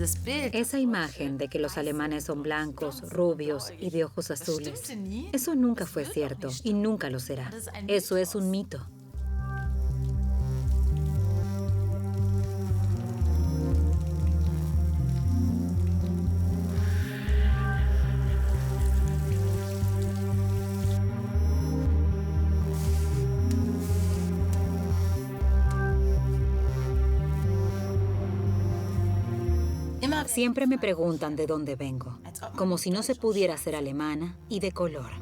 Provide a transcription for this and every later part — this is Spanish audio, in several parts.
Esa imagen de que los alemanes son blancos, rubios y de ojos azules, eso nunca fue cierto y nunca lo será. Eso es un mito. Siempre me preguntan de dónde vengo, como si no se pudiera ser alemana y de color.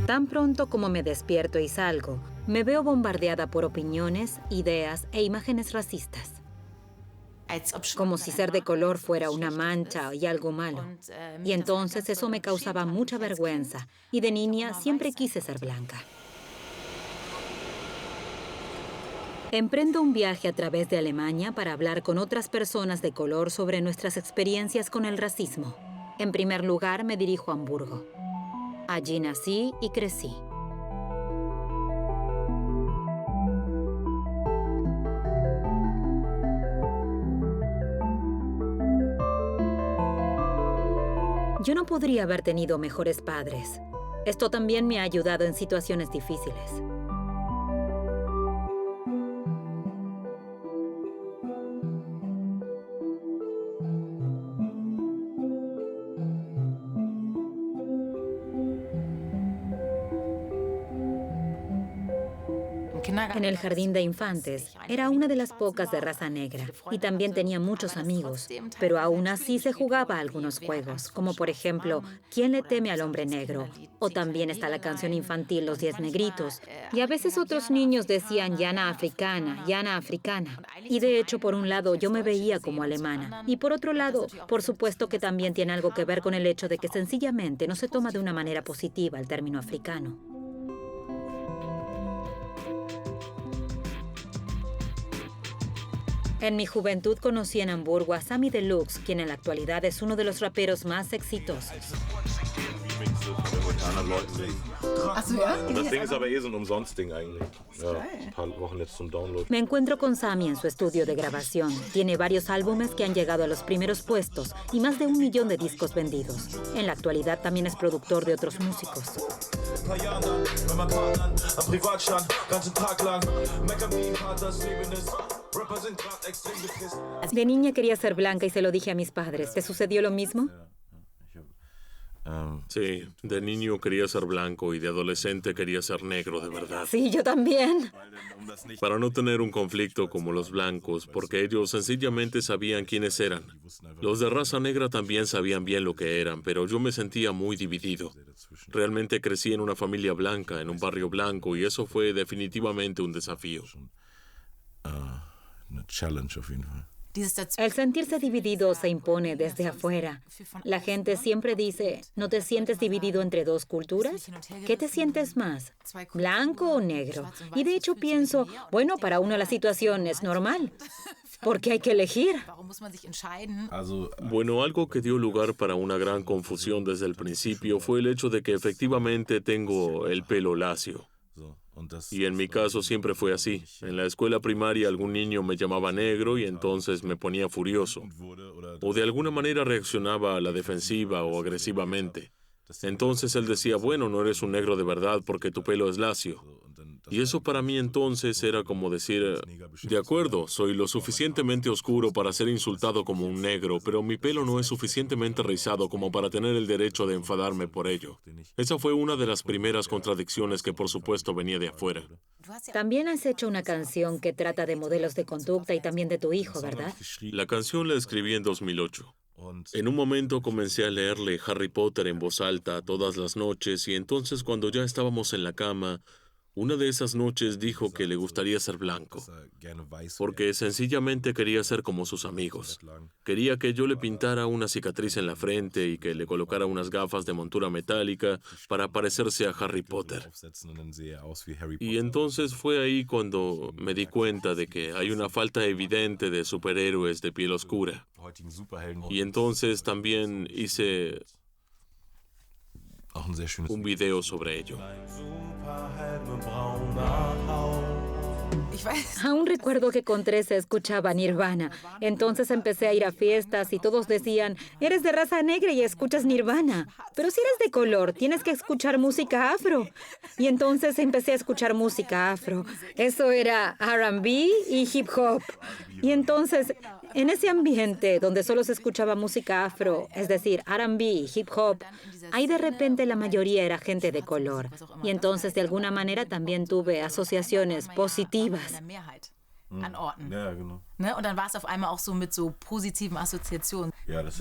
Tan pronto como me despierto y salgo, me veo bombardeada por opiniones, ideas e imágenes racistas. Como si ser de color fuera una mancha y algo malo. Y entonces eso me causaba mucha vergüenza, y de niña siempre quise ser blanca. Emprendo un viaje a través de Alemania para hablar con otras personas de color sobre nuestras experiencias con el racismo. En primer lugar, me dirijo a Hamburgo. Allí nací y crecí. Yo no podría haber tenido mejores padres. Esto también me ha ayudado en situaciones difíciles. En el jardín de infantes, era una de las pocas de raza negra y también tenía muchos amigos, pero aún así se jugaba algunos juegos, como por ejemplo, ¿quién le teme al hombre negro? O también está la canción infantil Los 10 Negritos, y a veces otros niños decían Yana Africana, Yana Africana. Y de hecho, por un lado, yo me veía como alemana, y por otro lado, por supuesto que también tiene algo que ver con el hecho de que sencillamente no se toma de una manera positiva el término africano. En mi juventud conocí en Hamburgo a Samy Deluxe, quien en la actualidad es uno de los raperos más exitosos. Me encuentro con Samy en su estudio de grabación. Tiene varios álbumes que han llegado a los primeros puestos y más de 1 millón de discos vendidos. En la actualidad también es productor de otros músicos. De niña quería ser blanca y se lo dije a mis padres. ¿Te sucedió lo mismo? Sí, de niño quería ser blanco y de adolescente quería ser negro de verdad. Sí, yo también. Para no tener un conflicto como los blancos, porque ellos sencillamente sabían quiénes eran. Los de raza negra también sabían bien lo que eran, pero yo me sentía muy dividido. Realmente crecí en una familia blanca, en un barrio blanco, y eso fue definitivamente un desafío. El sentirse dividido se impone desde afuera. La gente siempre dice, ¿no te sientes dividido entre 2 culturas? ¿Qué te sientes más? ¿Blanco o negro? Y de hecho pienso, bueno, para uno la situación es normal. ¿Por qué hay que elegir? Bueno, algo que dio lugar para una gran confusión desde el principio fue el hecho de que efectivamente tengo el pelo lacio. Y en mi caso siempre fue así. En la escuela primaria algún niño me llamaba negro y entonces me ponía furioso. O de alguna manera reaccionaba a la defensiva o agresivamente. Entonces él decía, bueno, no eres un negro de verdad porque tu pelo es lacio. Y eso para mí entonces era como decir, de acuerdo, soy lo suficientemente oscuro para ser insultado como un negro, pero mi pelo no es suficientemente rizado como para tener el derecho de enfadarme por ello. Esa fue una de las primeras contradicciones que por supuesto venía de afuera. También has hecho una canción que trata de modelos de conducta y también de tu hijo, ¿verdad? La canción la escribí en 2008. En un momento comencé a leerle Harry Potter en voz alta todas las noches y entonces cuando ya estábamos en la cama, una de esas noches dijo que le gustaría ser blanco, porque sencillamente quería ser como sus amigos. Quería que yo le pintara una cicatriz en la frente y que le colocara unas gafas de montura metálica para parecerse a Harry Potter. Y entonces fue ahí cuando me di cuenta de que hay una falta evidente de superhéroes de piel oscura. Y entonces también hice un video sobre ello. Superheld mit brauner Haut. Aún recuerdo que con 13 escuchaba Nirvana. Entonces empecé a ir a fiestas y todos decían, eres de raza negra y escuchas Nirvana. Pero si eres de color, tienes que escuchar música afro. Y entonces empecé a escuchar música afro. Eso era R&B y hip hop. Y entonces, en ese ambiente donde solo se escuchaba música afro, es decir, R&B y hip hop, ahí de repente la mayoría era gente de color. Y entonces, de alguna manera, también tuve asociaciones positivas.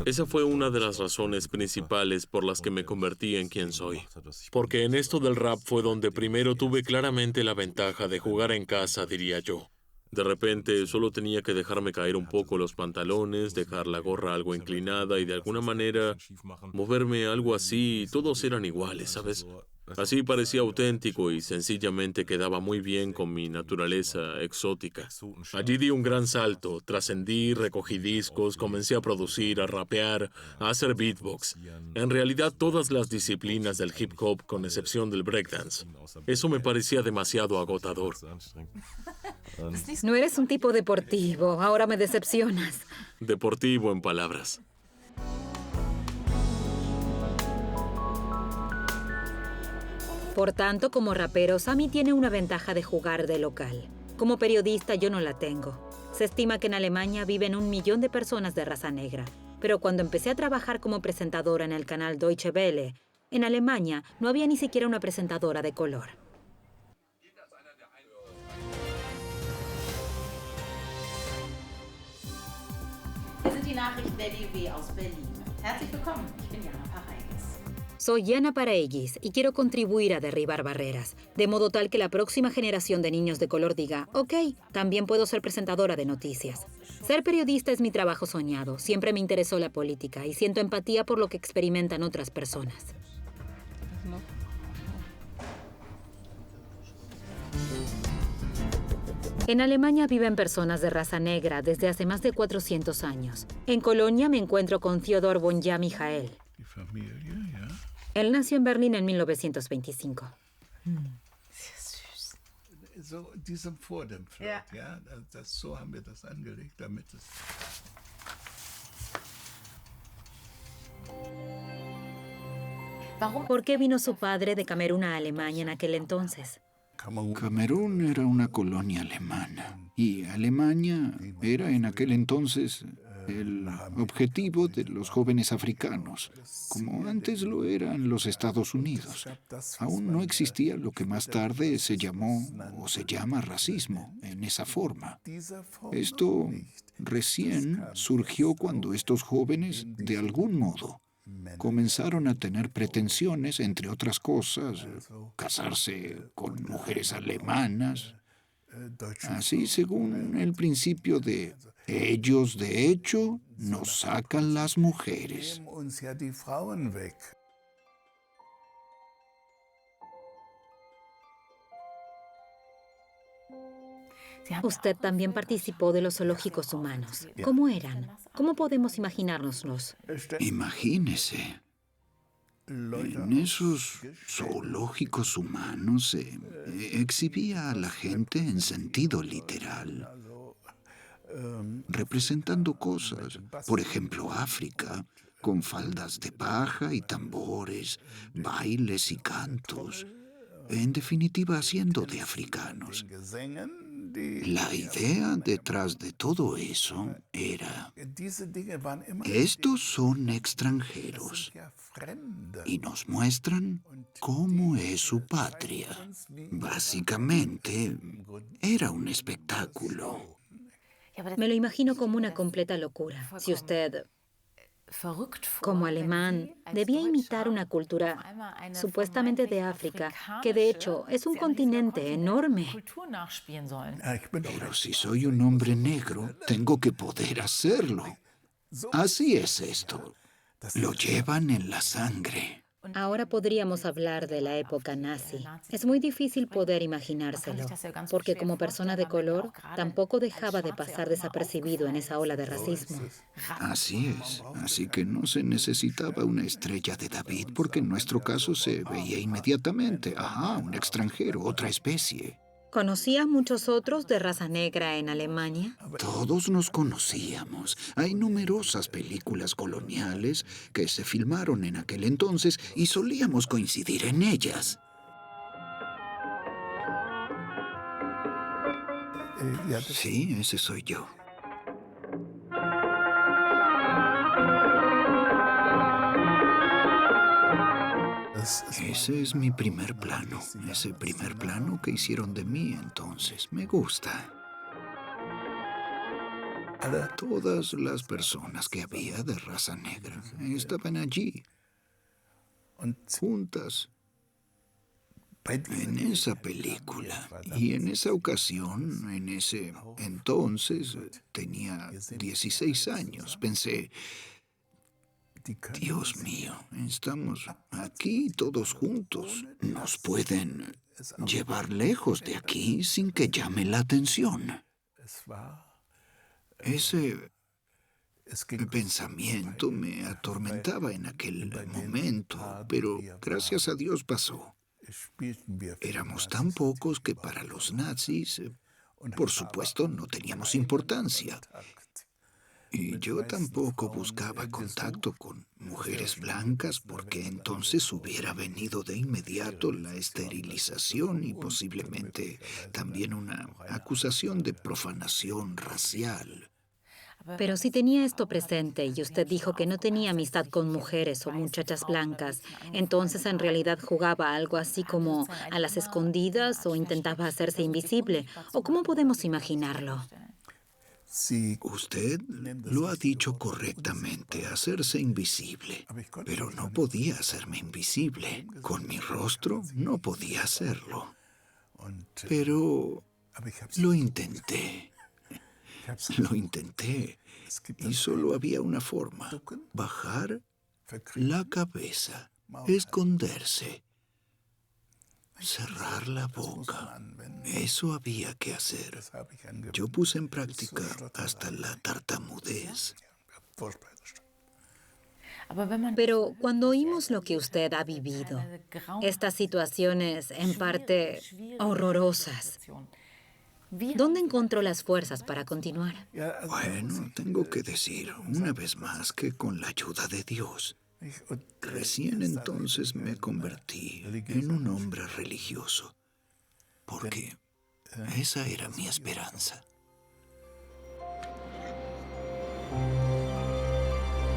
Esa fue una de las razones principales por las que me convertí en quien soy. Porque en esto del rap fue donde primero tuve claramente la ventaja de jugar en casa, diría yo. De repente solo tenía que dejarme caer un poco los pantalones, dejar la gorra algo inclinada y de alguna manera moverme algo así y todos eran iguales, ¿sabes? Así parecía auténtico y sencillamente quedaba muy bien con mi naturaleza exótica. Allí di un gran salto, trascendí, recogí discos, comencé a producir, a rapear, a hacer beatbox. En realidad todas las disciplinas del hip hop con excepción del breakdance. Eso me parecía demasiado agotador. No eres un tipo deportivo, ahora me decepcionas. Deportivo en palabras. Por tanto, como rapero, Sammy tiene una ventaja de jugar de local. Como periodista yo no la tengo. Se estima que en Alemania viven 1 millón de personas de raza negra. Pero cuando empecé a trabajar como presentadora en el canal Deutsche Welle, en Alemania no había ni siquiera una presentadora de color. Soy Yana Paraegis y quiero contribuir a derribar barreras, de modo tal que la próxima generación de niños de color diga, ok, también puedo ser presentadora de noticias. Ser periodista es mi trabajo soñado, siempre me interesó la política y siento empatía por lo que experimentan otras personas. En Alemania viven personas de raza negra desde hace más de 400 años. En Colonia me encuentro con Theodor von Michael. Él nació en Berlín en 1925. ¿Por qué vino su padre de Camerún a Alemania en aquel entonces? Camerún era una colonia alemana y Alemania era en aquel entonces el objetivo de los jóvenes africanos, como antes lo eran los Estados Unidos. Aún no existía lo que más tarde se llamó o se llama racismo en esa forma. Esto recién surgió cuando estos jóvenes, de algún modo, comenzaron a tener pretensiones, entre otras cosas, casarse con mujeres alemanas. Así, según el principio de ellos, de hecho, nos sacan las mujeres. Usted también participó de los zoológicos humanos. ¿Cómo eran? ¿Cómo podemos imaginárnoslos? Imagínese. En esos zoológicos humanos se exhibía a la gente en sentido literal, representando cosas, por ejemplo, África, con faldas de paja y tambores, bailes y cantos, en definitiva haciendo de africanos. La idea detrás de todo eso era, estos son extranjeros y nos muestran cómo es su patria. Básicamente, era un espectáculo. Me lo imagino como una completa locura. Si usted, como alemán, debía imitar una cultura supuestamente de África, que de hecho es un continente enorme. Pero si soy un hombre negro, tengo que poder hacerlo. Así es esto. Lo llevan en la sangre. Ahora podríamos hablar de la época nazi. Es muy difícil poder imaginárselo, porque como persona de color tampoco dejaba de pasar desapercibido en esa ola de racismo. Así es. Así que no se necesitaba una estrella de David, porque en nuestro caso se veía inmediatamente. Ajá, un extranjero, otra especie. ¿Conocía a muchos otros de raza negra en Alemania? Todos nos conocíamos. Hay numerosas películas coloniales que se filmaron en aquel entonces y solíamos coincidir en ellas. Sí, ese soy yo. Ese es mi primer plano. Ese primer plano que hicieron de mí entonces. Me gusta. Todas las personas que había de raza negra estaban allí, juntas, en esa película. Y en esa ocasión, en ese entonces, tenía 16 años. Pensé, Dios mío, estamos aquí todos juntos. Nos pueden llevar lejos de aquí sin que llame la atención. Ese pensamiento me atormentaba en aquel momento, pero gracias a Dios pasó. Éramos tan pocos que para los nazis, por supuesto, no teníamos importancia. Y yo tampoco buscaba contacto con mujeres blancas porque entonces hubiera venido de inmediato la esterilización y posiblemente también una acusación de profanación racial. Pero si tenía esto presente y usted dijo que no tenía amistad con mujeres o muchachas blancas, entonces en realidad jugaba algo así como a las escondidas o intentaba hacerse invisible. ¿O cómo podemos imaginarlo? Usted lo ha dicho correctamente, hacerse invisible. Pero no podía hacerme invisible. Con mi rostro no podía hacerlo. Pero lo intenté. Lo intenté. Y solo había una forma. Bajar la cabeza, esconderse, cerrar la boca. Eso había que hacer. Yo puse en práctica hasta la tartamudez. Pero cuando oímos lo que usted ha vivido, estas situaciones en parte horrorosas, ¿dónde encontró las fuerzas para continuar? Bueno, tengo que decir una vez más que con la ayuda de Dios. Recién entonces me convertí en un hombre religioso, porque esa era mi esperanza.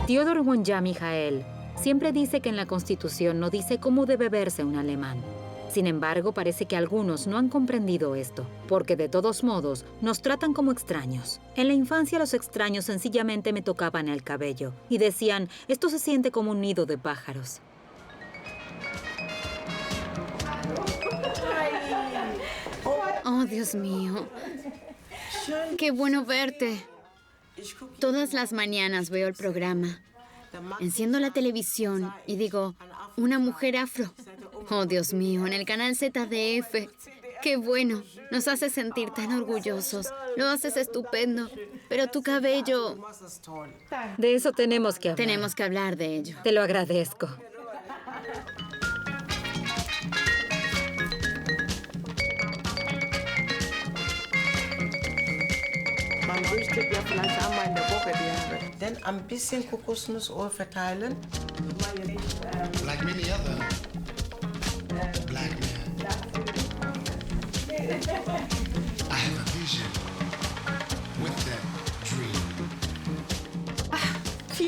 Theodor von Michael siempre dice que en la Constitución no dice cómo debe verse un alemán. Sin embargo, parece que algunos no han comprendido esto, porque de todos modos nos tratan como extraños. En la infancia los extraños sencillamente me tocaban el cabello y decían, esto se siente como un nido de pájaros. Oh, Dios mío. Qué bueno verte. Todas las mañanas veo el programa. Enciendo la televisión y digo, una mujer afro. Oh, Dios mío, en el canal ZDF. Qué bueno, nos hace sentir tan orgullosos. Lo haces estupendo, pero tu cabello... De eso tenemos que hablar. Tenemos que hablar de ello. Te lo agradezco. Man rüstet ja vielleicht einmal in der Woche die. Dann ein bisschen Kokosnussöl verteilen. Like many other black men, I have a vision with that dream.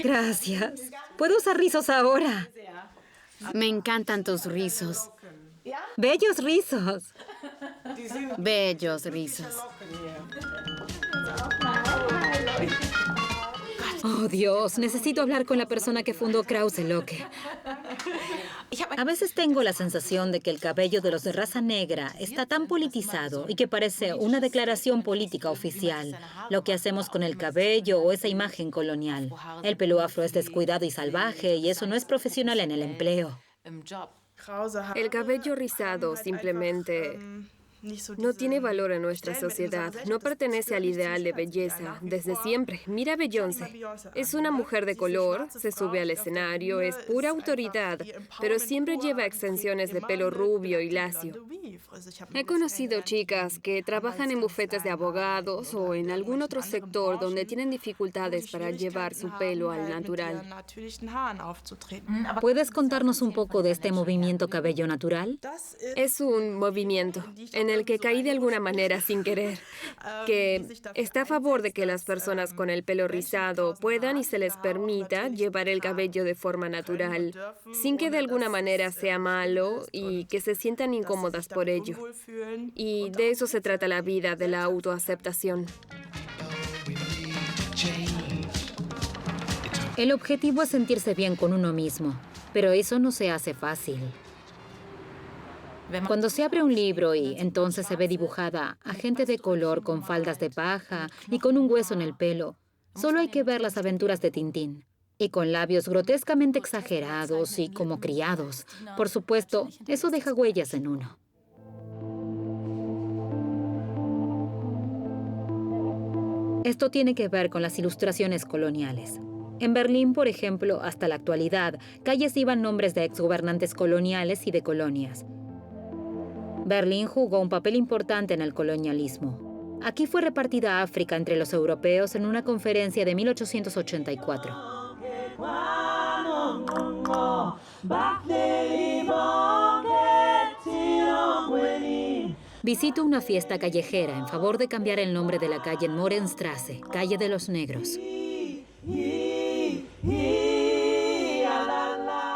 Gracias. ¿Puedo usar rizos ahora? Me encantan tus rizos. Bellos rizos. Bellos rizos. Oh, Dios, necesito hablar con la persona que fundó Krause-Locke. A veces tengo la sensación de que el cabello de los de raza negra está tan politizado y que parece una declaración política oficial. Lo que hacemos con el cabello o esa imagen colonial. El pelo afro es descuidado y salvaje y eso no es profesional en el empleo. El cabello rizado simplemente No tiene valor en nuestra sociedad, no pertenece al ideal de belleza, desde siempre. Mira a Beyoncé. Es una mujer de color, se sube al escenario, es pura autoridad, pero siempre lleva extensiones de pelo rubio y lacio. He conocido chicas que trabajan en bufetes de abogados o en algún otro sector donde tienen dificultades para llevar su pelo al natural. ¿Puedes contarnos un poco de este movimiento cabello natural? Es un movimiento en el que caí de alguna manera sin querer, que está a favor de que las personas con el pelo rizado puedan y se les permita llevar el cabello de forma natural, sin que de alguna manera sea malo y que se sientan incómodas por ello. Y de eso se trata la vida, de la autoaceptación. El objetivo es sentirse bien con uno mismo, pero eso no se hace fácil. Cuando se abre un libro y entonces se ve dibujada a gente de color con faldas de paja y con un hueso en el pelo, solo hay que ver las aventuras de Tintín. Y con labios grotescamente exagerados y como criados. Por supuesto, eso deja huellas en uno. Esto tiene que ver con las ilustraciones coloniales. En Berlín, por ejemplo, hasta la actualidad, calles llevan nombres de exgobernantes coloniales y de colonias. Berlín jugó un papel importante en el colonialismo. Aquí fue repartida África entre los europeos en una conferencia de 1884. Visito una fiesta callejera en favor de cambiar el nombre de la calle en Morenstrasse, calle de los negros.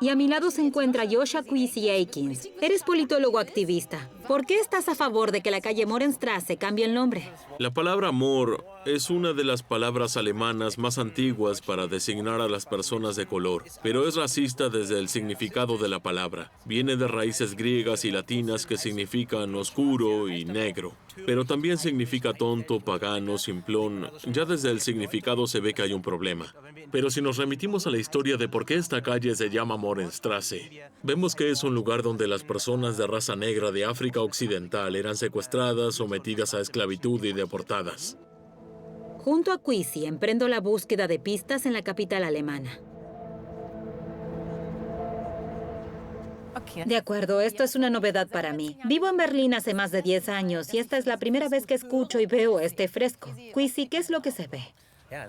Y a mi lado se encuentra Joshua Kwesi Aikins. Eres politólogo activista. ¿Por qué estás a favor de que la calle Morenstrasse cambie el nombre? La palabra Moor es una de las palabras alemanas más antiguas para designar a las personas de color, pero es racista desde el significado de la palabra. Viene de raíces griegas y latinas que significan oscuro y negro, pero también significa tonto, pagano, simplón. Ya desde el significado se ve que hay un problema. Pero si nos remitimos a la historia de por qué esta calle se llama Morenstrasse, vemos que es un lugar donde las personas de raza negra de África Occidental eran secuestradas, sometidas a esclavitud y deportadas. Junto a Kwesi emprendo la búsqueda de pistas en la capital alemana. De acuerdo, esto es una novedad para mí. Vivo en Berlín hace más de 10 años y esta es la primera vez que escucho y veo este fresco. Kwesi, ¿qué es lo que se ve?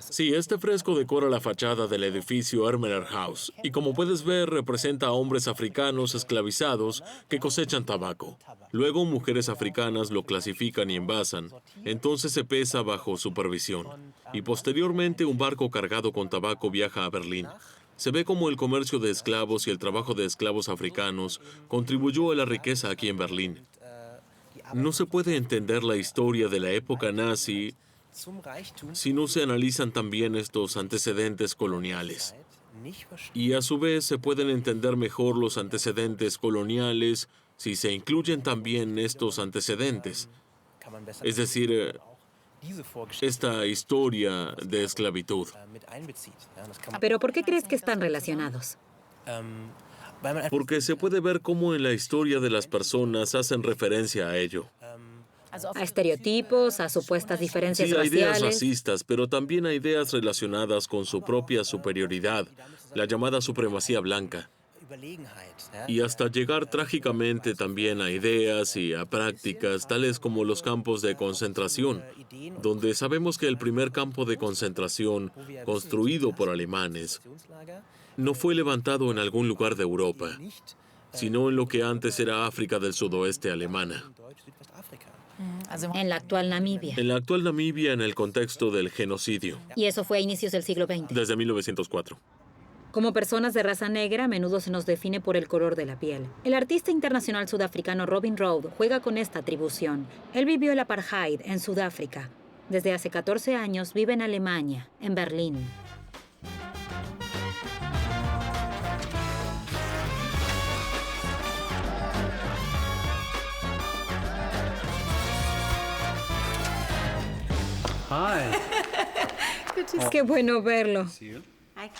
Sí, este fresco decora la fachada del edificio Ermener House y como puedes ver representa a hombres africanos esclavizados que cosechan tabaco. Luego mujeres africanas lo clasifican y envasan, entonces se pesa bajo supervisión. Y posteriormente un barco cargado con tabaco viaja a Berlín. Se ve como el comercio de esclavos y el trabajo de esclavos africanos contribuyó a la riqueza aquí en Berlín. No se puede entender la historia de la época nazi si no se analizan también estos antecedentes coloniales. Y a su vez se pueden entender mejor los antecedentes coloniales si se incluyen también estos antecedentes. Es decir, esta historia de esclavitud. ¿Pero por qué crees que están relacionados? Porque se puede ver cómo en la historia de las personas hacen referencia a ello. A estereotipos, a supuestas diferencias Sí, hay ideas raciales. racistas, pero también hay ideas relacionadas con su propia superioridad, la llamada supremacía blanca. Y hasta llegar trágicamente también a ideas y a prácticas tales como los campos de concentración, donde sabemos que el primer campo de concentración, construido por alemanes, no fue levantado en algún lugar de Europa, sino en lo que antes era África del sudoeste alemana. En la actual Namibia. En la actual Namibia en el contexto del genocidio, Y eso fue a inicios del siglo XX. desde 1904. Como personas de raza negra, a menudo se nos define por el color de la piel. El artista internacional sudafricano Robin Roode juega con esta atribución. Él vivió el apartheid en Sudáfrica. Desde hace 14 años vive en Alemania, en Berlín. Qué bueno verlo.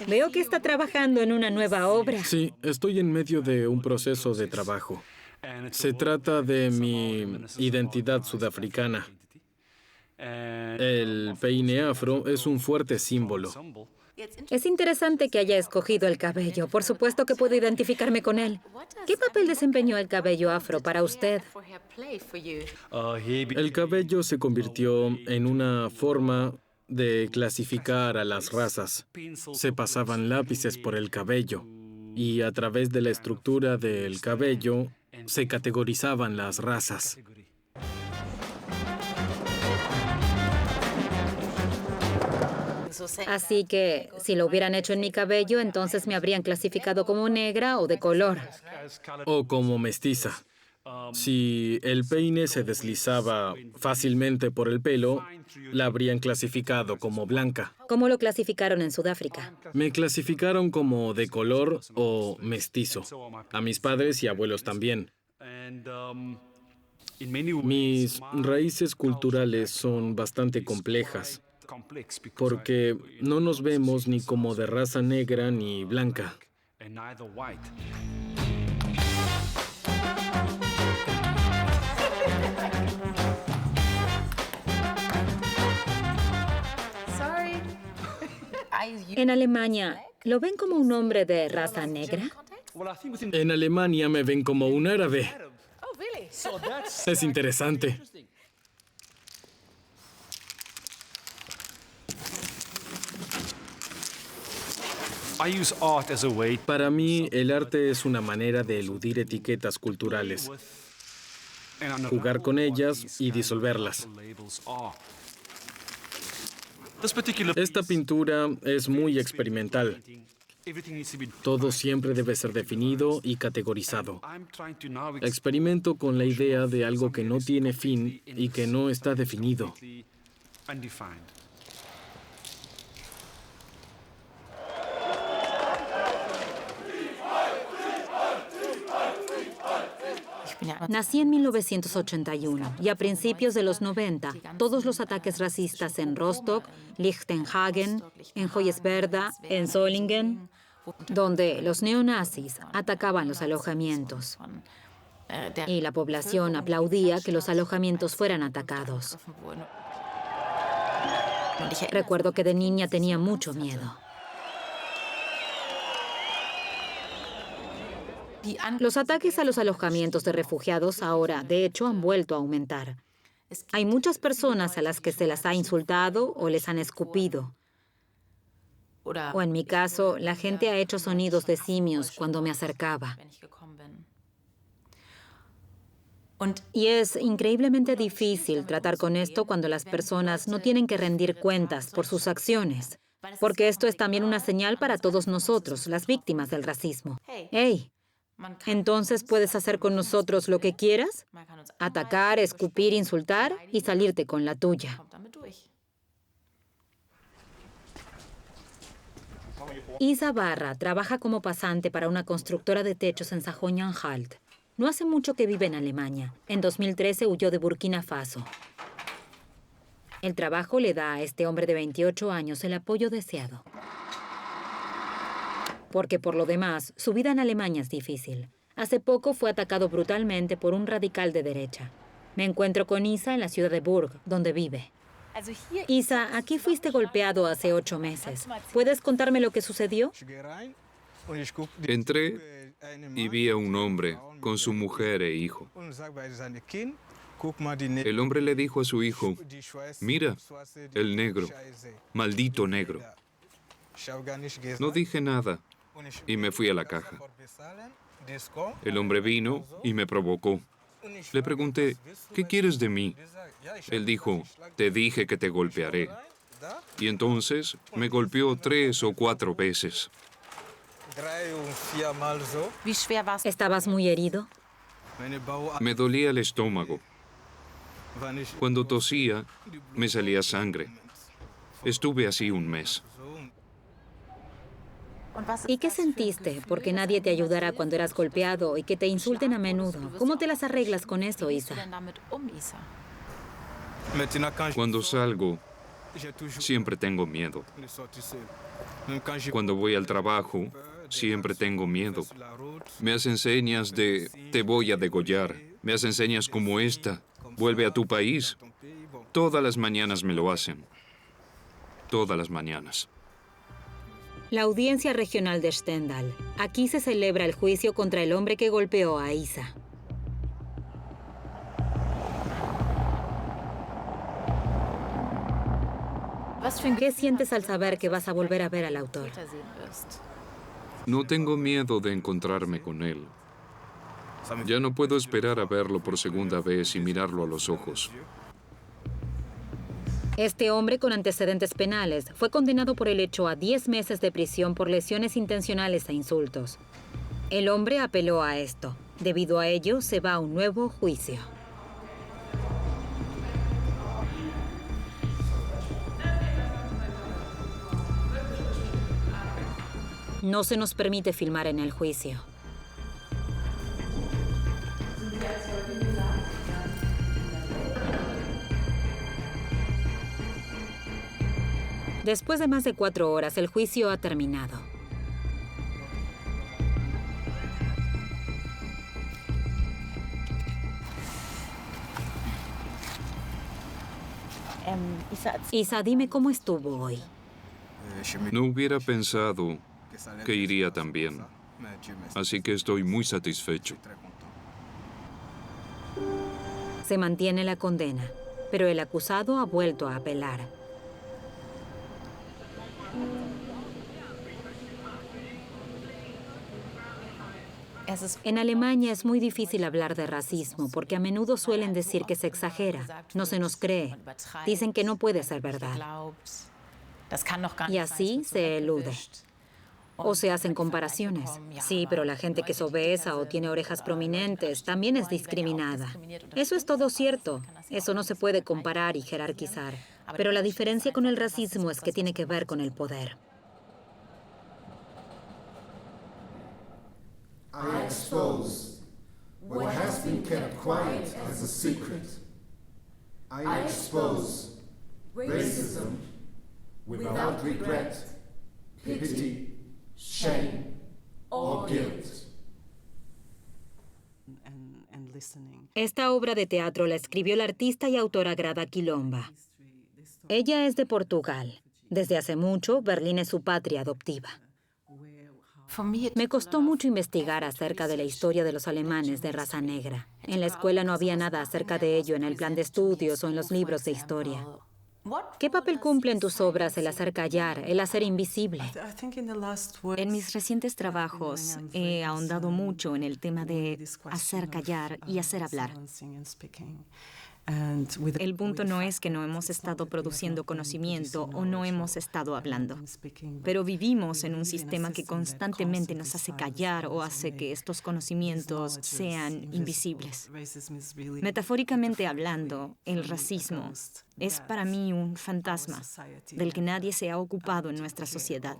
Veo que está trabajando en una nueva obra. Sí, estoy en medio de un proceso de trabajo. Se trata de mi identidad sudafricana. El peine afro es un fuerte símbolo. Es interesante que haya escogido el cabello. Por supuesto que puedo identificarme con él. ¿Qué papel desempeñó el cabello afro para usted? El cabello se convirtió en una forma de clasificar a las razas. Se pasaban lápices por el cabello y a través de la estructura del cabello se categorizaban las razas. Así que, si lo hubieran hecho en mi cabello, entonces me habrían clasificado como negra o de color. O como mestiza. Si el peine se deslizaba fácilmente por el pelo, la habrían clasificado como blanca. ¿Cómo lo clasificaron en Sudáfrica? Me clasificaron como de color o mestizo. A mis padres y abuelos también. Mis raíces culturales son bastante complejas, porque no nos vemos ni como de raza negra ni blanca. En Alemania, ¿lo ven como un hombre de raza negra? En Alemania me ven como un árabe. Es interesante. Para mí, el arte es una manera de eludir etiquetas culturales, jugar con ellas y disolverlas. Esta pintura es muy experimental. Todo siempre debe ser definido y categorizado. Experimento con la idea de algo que no tiene fin y que no está definido. Nací en 1981 y a principios de los 90, todos los ataques racistas en Rostock, Lichtenhagen, en Hoyerswerda, en Solingen, donde los neonazis atacaban los alojamientos. Y la población aplaudía que los alojamientos fueran atacados. Recuerdo que de niña tenía mucho miedo. Los ataques a los alojamientos de refugiados ahora, de hecho, han vuelto a aumentar. Hay muchas personas a las que se las ha insultado o les han escupido. O en mi caso, la gente ha hecho sonidos de simios cuando me acercaba. Y es increíblemente difícil tratar con esto cuando las personas no tienen que rendir cuentas por sus acciones. Porque esto es también una señal para todos nosotros, las víctimas del racismo. ¡Hey! Entonces puedes hacer con nosotros lo que quieras, atacar, escupir, insultar y salirte con la tuya. Isa Barra trabaja como pasante para una constructora de techos en Sajonia-Anhalt. No hace mucho que vive en Alemania. En 2013 huyó de Burkina Faso. El trabajo le da a este hombre de 28 años el apoyo deseado. Porque por lo demás, su vida en Alemania es difícil. Hace poco fue atacado brutalmente por un radical de derecha. Me encuentro con Isa en la ciudad de Burg, donde vive. Isa, aquí fuiste golpeado hace 8 meses. ¿Puedes contarme lo que sucedió? Entré y vi a un hombre con su mujer e hijo. El hombre le dijo a su hijo, mira, el negro, maldito negro. No dije nada y me fui a la caja. El hombre vino y me provocó. Le pregunté, ¿qué quieres de mí? Él dijo, te dije que te golpearé. Y entonces me golpeó 3 o 4 veces. ¿Estabas muy herido? Me dolía el estómago. Cuando tosía, me salía sangre. Estuve así un mes. ¿Y qué sentiste? Porque nadie te ayudara cuando eras golpeado y que te insulten a menudo. ¿Cómo te las arreglas con eso, Isa? Cuando salgo, siempre tengo miedo. Cuando voy al trabajo, Siempre tengo miedo. Me hacen señas de te voy a degollar. Me hacen señas como esta. Vuelve a tu país. Todas las mañanas me lo hacen. Todas las mañanas. La audiencia regional de Stendal. Aquí se celebra el juicio contra el hombre que golpeó a Isa. ¿Qué sientes al saber que vas a volver a ver al autor? No tengo miedo de encontrarme con él. Ya no puedo esperar a verlo por segunda vez y mirarlo a los ojos. Este hombre con antecedentes penales fue condenado por el hecho a 10 meses de prisión por lesiones intencionales e insultos. El hombre apeló a esto. Debido a ello, se va a un nuevo juicio. No se nos permite filmar en el juicio. Después de más de 4 horas, el juicio ha terminado. Isa, dime cómo estuvo hoy. No hubiera pensado que iría tan bien. Así que estoy muy satisfecho. Se mantiene la condena, pero el acusado ha vuelto a apelar. En Alemania es muy difícil hablar de racismo porque a menudo suelen decir que se exagera, no se nos cree. Dicen que no puede ser verdad. Y así se elude. O se hacen comparaciones. Sí, pero la gente que es obesa o tiene orejas prominentes también es discriminada. Eso es todo cierto. Eso no se puede comparar y jerarquizar. Pero la diferencia con el racismo es que tiene que ver con el poder. I expose what has been kept quiet as a secret. I expose racism without regret, pity, shame, or guilt. Esta obra de teatro la escribió la artista y autora Grada Quilomba. Ella es de Portugal. Desde hace mucho, Berlín es su patria adoptiva. Me costó mucho investigar acerca de la historia de los alemanes de raza negra. En la escuela no había nada acerca de ello en el plan de estudios o en los libros de historia. ¿Qué papel cumple en tus obras el hacer callar, el hacer invisible? En mis recientes trabajos he ahondado mucho en el tema de hacer callar y hacer hablar. El punto no es que no hemos estado produciendo conocimiento o no hemos estado hablando, pero vivimos en un sistema que constantemente nos hace callar o hace que estos conocimientos sean invisibles. Metafóricamente hablando, el racismo es para mí un fantasma del que nadie se ha ocupado en nuestra sociedad.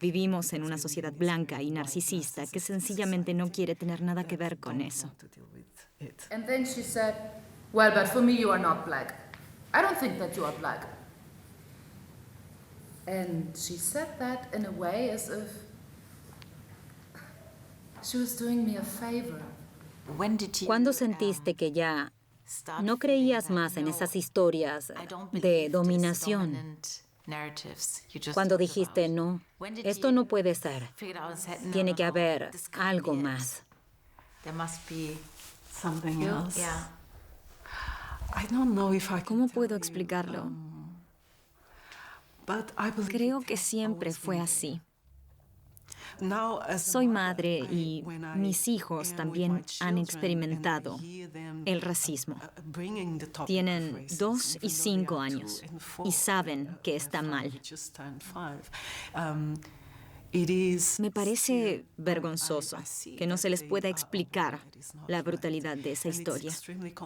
Vivimos en una sociedad blanca y narcisista que sencillamente no quiere tener nada que ver con eso. Well, but for me, you are not black. I don't think that you are black. And she said that in a way as if she was doing me a favor. ¿Cuándo sentiste que ya no creías más en esas historias de dominación? Cuando dijiste, no, esto no puede ser. Tiene que haber algo más. ¿Cómo puedo explicarlo? Creo que siempre fue así. Soy madre y mis hijos también han experimentado el racismo. Tienen 2 y 5 años y saben que está mal. Me parece vergonzoso que no se les pueda explicar la brutalidad de esa historia.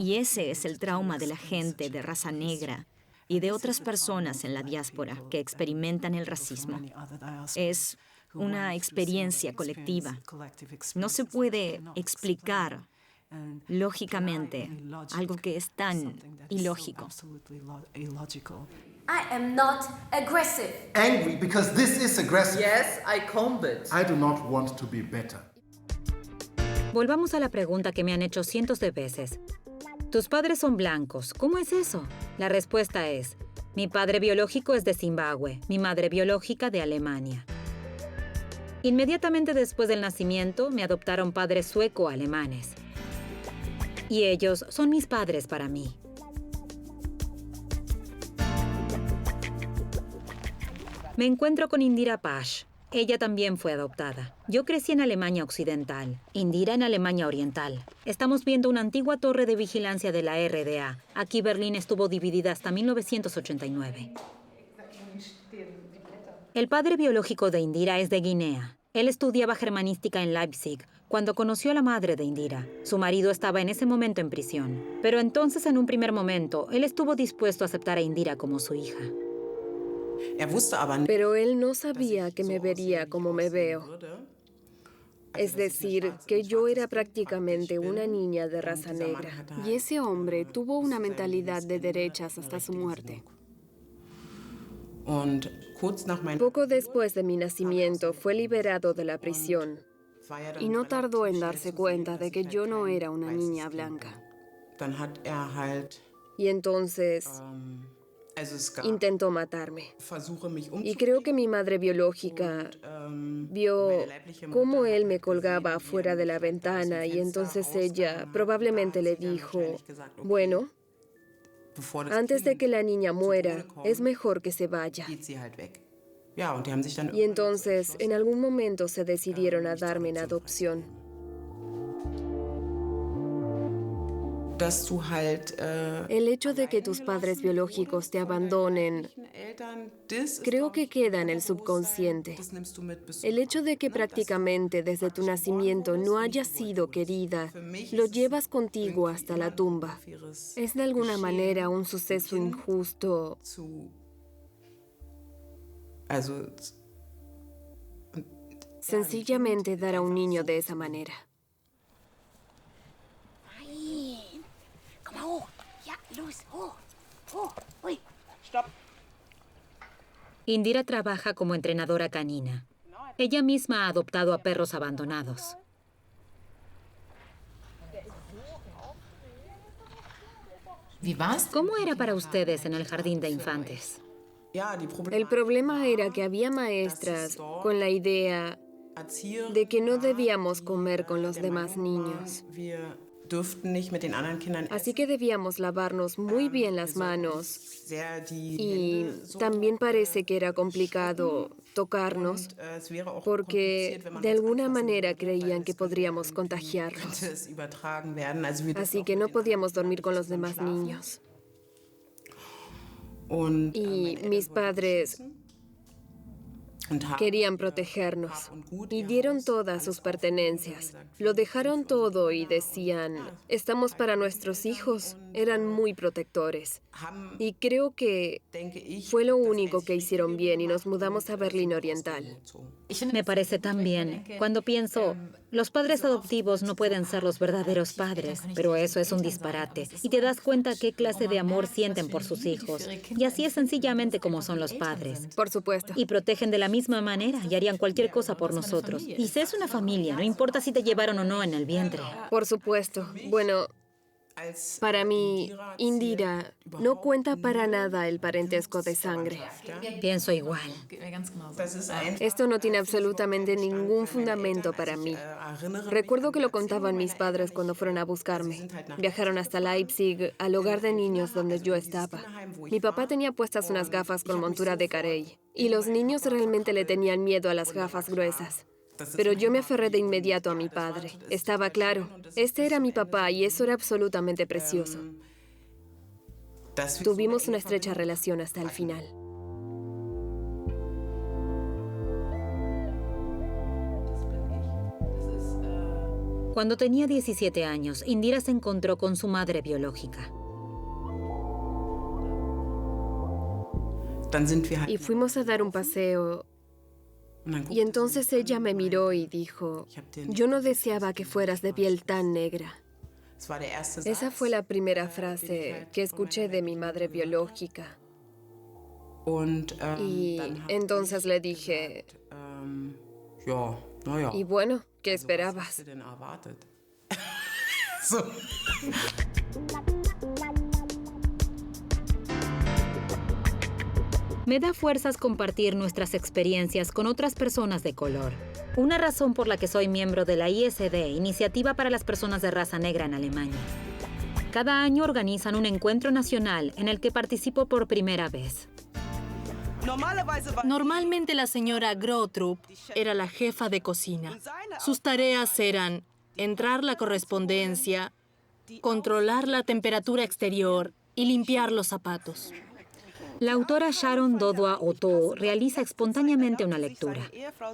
Y ese es el trauma de la gente de raza negra y de otras personas en la diáspora que experimentan el racismo. Es una experiencia colectiva. No se puede explicar lógicamente algo que es tan ilógico. I am not aggressive. Angry because this is aggressive. Yes, I combed it. I do not want to be better. Volvamos a la pregunta que me han hecho cientos de veces. Tus padres son blancos. ¿Cómo es eso? La respuesta es, mi padre biológico es de Zimbabue, mi madre biológica de Alemania. Inmediatamente después del nacimiento, me adoptaron padres sueco-alemanes. Y ellos son mis padres para mí. Me encuentro con Indira Pash. Ella también fue adoptada. Yo crecí en Alemania Occidental, Indira en Alemania Oriental. Estamos viendo una antigua torre de vigilancia de la RDA. Aquí Berlín estuvo dividida hasta 1989. El padre biológico de Indira es de Guinea. Él estudiaba germanística en Leipzig cuando conoció a la madre de Indira. Su marido estaba en ese momento en prisión. Pero entonces, en un primer momento, él estuvo dispuesto a aceptar a Indira como su hija. Pero él no sabía que me vería como me veo. Es decir, que yo era prácticamente una niña de raza negra. Y ese hombre tuvo una mentalidad de derechas hasta su muerte. Poco después de mi nacimiento fue liberado de la prisión y no tardó en darse cuenta de que yo no era una niña blanca. Y entonces intentó matarme. Y creo que mi madre biológica vio cómo él me colgaba afuera de la ventana y entonces ella probablemente le dijo, bueno, antes de que la niña muera, es mejor que se vaya. Y entonces, en algún momento se decidieron a darme en adopción. El hecho de que tus padres biológicos te abandonen, creo que queda en el subconsciente. El hecho de que prácticamente desde tu nacimiento no hayas sido querida, lo llevas contigo hasta la tumba. Es de alguna manera un suceso injusto. Sencillamente dar a un niño de esa manera. Indira trabaja como entrenadora canina. Ella misma ha adoptado a perros abandonados. ¿Cómo era para ustedes en el jardín de infantes? El problema era que había maestras con la idea de que no debíamos comer con los demás niños. Así que debíamos lavarnos muy bien las manos y también parece que era complicado tocarnos porque de alguna manera creían que podríamos contagiarlos. Así que no podíamos dormir con los demás niños. Y mis padres querían protegernos y dieron todas sus pertenencias. Lo dejaron todo y decían, estamos para nuestros hijos. Eran muy protectores. Y creo que fue lo único que hicieron bien y nos mudamos a Berlín Oriental. Me parece tan bien. Cuando pienso, los padres adoptivos no pueden ser los verdaderos padres, pero eso es un disparate. Y te das cuenta qué clase de amor sienten por sus hijos. Y así es sencillamente como son los padres. Por supuesto. Y protegen de la misma manera y harían cualquier cosa por nosotros. Y si es una familia, no importa si te llevaron o no en el vientre. Por supuesto. Bueno, para mí, Indira no cuenta para nada el parentesco de sangre. Pienso igual. Esto no tiene absolutamente ningún fundamento para mí. Recuerdo que lo contaban mis padres cuando fueron a buscarme. Viajaron hasta Leipzig, al hogar de niños donde yo estaba. Mi papá tenía puestas unas gafas con montura de carey, y los niños realmente le tenían miedo a las gafas gruesas. Pero yo me aferré de inmediato a mi padre. Estaba claro, este era mi papá y eso era absolutamente precioso. Tuvimos una estrecha relación hasta el final. Cuando tenía 17 años, Indira se encontró con su madre biológica. Y fuimos a dar un paseo. Y entonces ella me miró y dijo, yo no deseaba que fueras de piel tan negra. Esa fue la primera frase que escuché de mi madre biológica. Y entonces le dije, y bueno, ¿qué esperabas? Me da fuerzas compartir nuestras experiencias con otras personas de color. Una razón por la que soy miembro de la ISD, Iniciativa para las Personas de Raza Negra en Alemania. Cada año organizan un encuentro nacional en el que participo por primera vez. Normalmente la señora Grotrup era la jefa de cocina. Sus tareas eran entrar la correspondencia, controlar la temperatura exterior y limpiar los zapatos. La autora Sharon Dodua Otto realiza espontáneamente una lectura.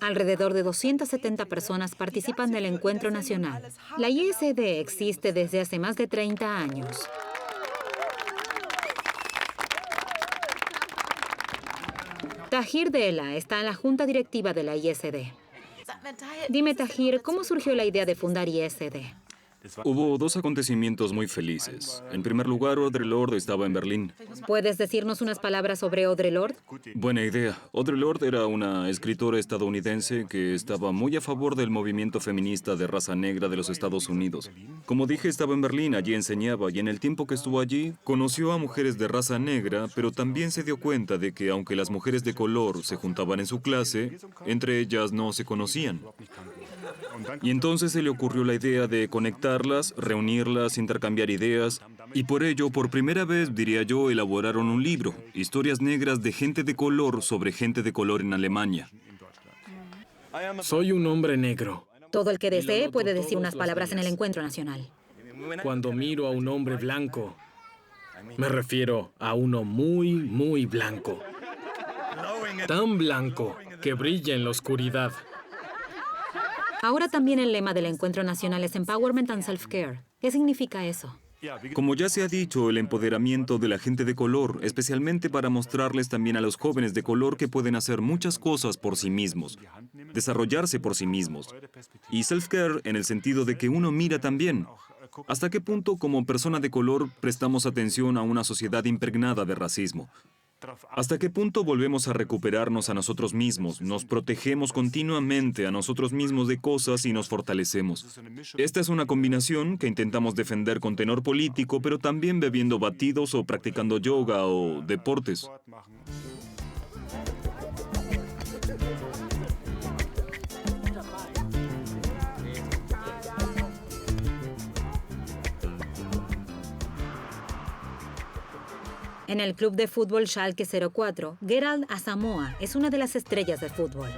Alrededor de 270 personas participan del encuentro nacional. La ISD existe desde hace más de 30 años. Tahir Dela está en la junta directiva de la ISD. Dime, Tahir, ¿cómo surgió la idea de fundar ISD? Hubo dos acontecimientos muy felices. En primer lugar, Audre Lorde estaba en Berlín. ¿Puedes decirnos unas palabras sobre Audre Lorde? Buena idea. Audre Lorde era una escritora estadounidense que estaba muy a favor del movimiento feminista de raza negra de los Estados Unidos. Como dije, estaba en Berlín, allí enseñaba, y en el tiempo que estuvo allí, conoció a mujeres de raza negra, pero también se dio cuenta de que aunque las mujeres de color se juntaban en su clase, entre ellas no se conocían. Y entonces se le ocurrió la idea de conectarlas, reunirlas, intercambiar ideas, y por ello, por primera vez, diría yo, elaboraron un libro, Historias negras de gente de color sobre gente de color en Alemania. Soy un hombre negro. Todo el que desee puede decir unas palabras en el encuentro nacional. Cuando miro a un hombre blanco, me refiero a uno muy, muy blanco. Tan blanco que brilla en la oscuridad. Ahora también el lema del encuentro nacional es Empowerment and Self-Care. ¿Qué significa eso? Como ya se ha dicho, el empoderamiento de la gente de color, especialmente para mostrarles también a los jóvenes de color que pueden hacer muchas cosas por sí mismos, desarrollarse por sí mismos. Y self-care en el sentido de que uno mira también. ¿Hasta qué punto como persona de color prestamos atención a una sociedad impregnada de racismo? ¿Hasta qué punto volvemos a recuperarnos a nosotros mismos, nos protegemos continuamente a nosotros mismos de cosas y nos fortalecemos? Esta es una combinación que intentamos defender con tenor político, pero también bebiendo batidos o practicando yoga o deportes. En el club de fútbol Schalke 04, Gerald Asamoah es una de las estrellas del fútbol.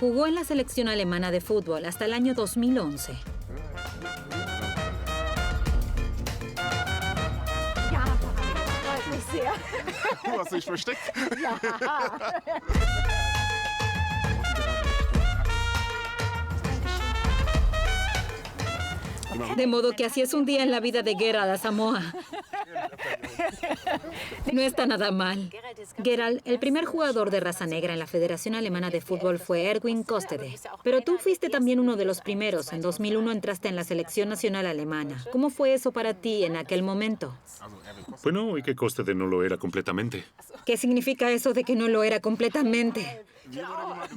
Jugó en la selección alemana de fútbol hasta el año 2011. De modo que así es un día en la vida de Gerald Asamoah. No está nada mal. Gerald, el primer jugador de raza negra en la Federación Alemana de Fútbol fue Erwin Kostede. Pero tú fuiste también uno de los primeros. En 2001 entraste en la selección nacional alemana. ¿Cómo fue eso para ti en aquel momento? Bueno, y que Kostede no lo era completamente. ¿Qué significa eso de que no lo era completamente?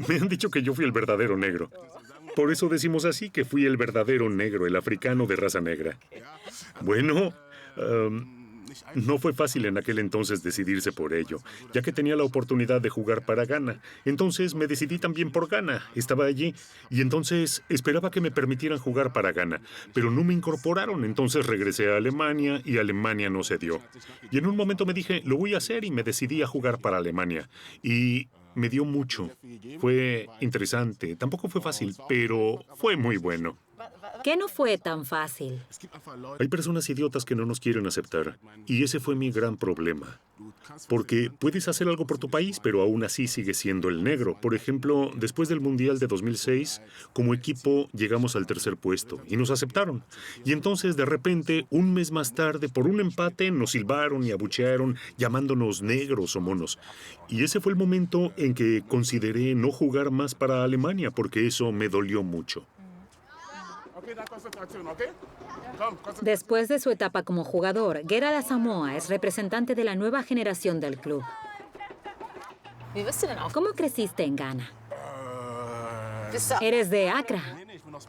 Me han dicho que yo fui el verdadero negro. Por eso decimos así, que fui el verdadero negro, el africano de raza negra. Bueno, no fue fácil en aquel entonces decidirse por ello, ya que tenía la oportunidad de jugar para Ghana. Entonces me decidí también por Ghana. Estaba allí y entonces esperaba que me permitieran jugar para Ghana, pero no me incorporaron. Entonces regresé a Alemania y Alemania no se dio. Y en un momento me dije, lo voy a hacer, y me decidí a jugar para Alemania. Y me dio mucho. Fue interesante. Tampoco fue fácil, pero fue muy bueno. ¿Qué no fue tan fácil? Hay personas idiotas que no nos quieren aceptar. Y ese fue mi gran problema. Porque puedes hacer algo por tu país, pero aún así sigues siendo el negro. Por ejemplo, después del Mundial de 2006, como equipo llegamos al 3er puesto y nos aceptaron. Y entonces, de repente, un mes más tarde, por un empate, nos silbaron y abuchearon, llamándonos negros o monos. Y ese fue el momento en que consideré no jugar más para Alemania, porque eso me dolió mucho. Después de su etapa como jugador, Gerald Asamoah es representante de la nueva generación del club. ¿Cómo creciste en Ghana? ¿Eres de Accra?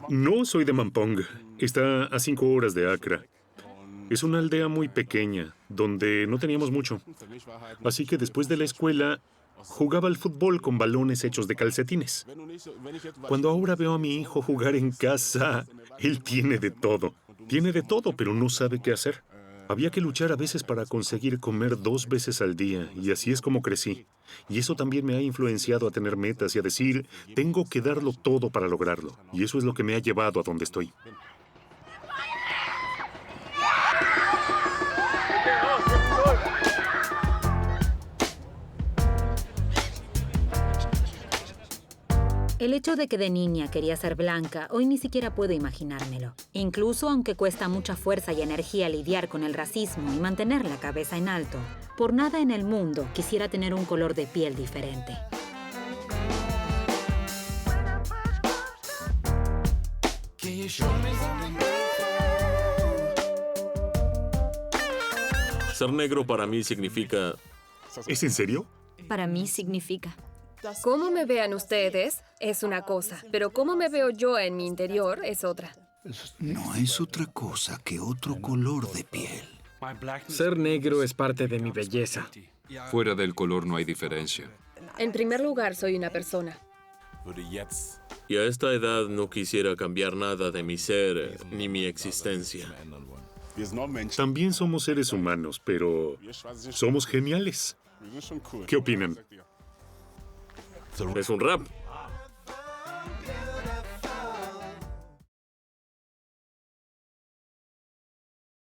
No soy de Mampong. Está a 5 horas de Accra. Es una aldea muy pequeña, donde no teníamos mucho. Así que después de la escuela, jugaba al fútbol con balones hechos de calcetines. Cuando ahora veo a mi hijo jugar en casa, él tiene de todo. Tiene de todo, pero no sabe qué hacer. Había que luchar a veces para conseguir comer 2 veces al día, y así es como crecí. Y eso también me ha influenciado a tener metas y a decir, tengo que darlo todo para lograrlo. Y eso es lo que me ha llevado a donde estoy. El hecho de que de niña quería ser blanca, hoy ni siquiera puedo imaginármelo. Incluso aunque cuesta mucha fuerza y energía lidiar con el racismo y mantener la cabeza en alto, por nada en el mundo quisiera tener un color de piel diferente. Ser negro para mí significa... ¿Es en serio? Para mí significa... Cómo me vean ustedes es una cosa, pero cómo me veo yo en mi interior es otra. No es otra cosa que otro color de piel. Ser negro es parte de mi belleza. Fuera del color no hay diferencia. En primer lugar, soy una persona. Y a esta edad no quisiera cambiar nada de mi ser ni mi existencia. También somos seres humanos, pero somos geniales. ¿Qué opinan? Es un rap.